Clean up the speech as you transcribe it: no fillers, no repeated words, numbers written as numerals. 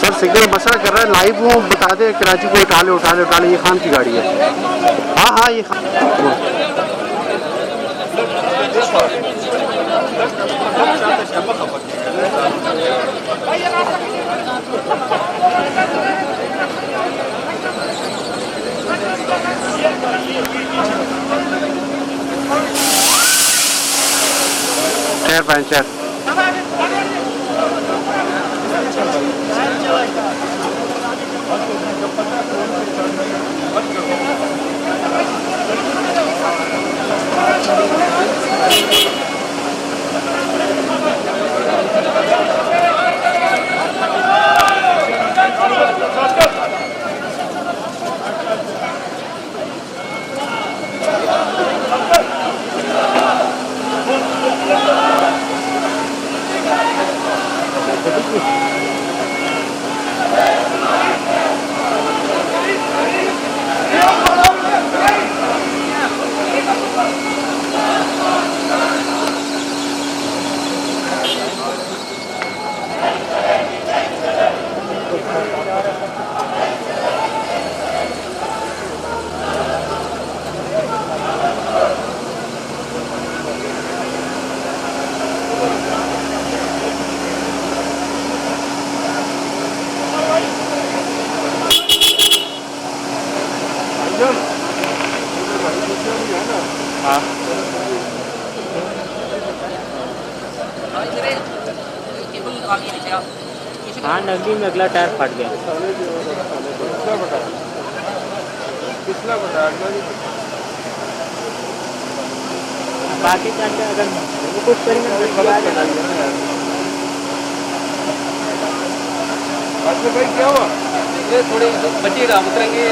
Sir signal मसला कर रहा है, लाइव वो बता दे कराची को उठा ले उठा ले उठा ले, ये खान की गाड़ी है। हाँ हाँ ये खान। Tyre puncture. हाँ नकली में अगला टायर फट गया। बाकी अगर कुछ करेंगे भाई क्या हुआ? ये थोड़ी बच्ची राम उतरेंगे।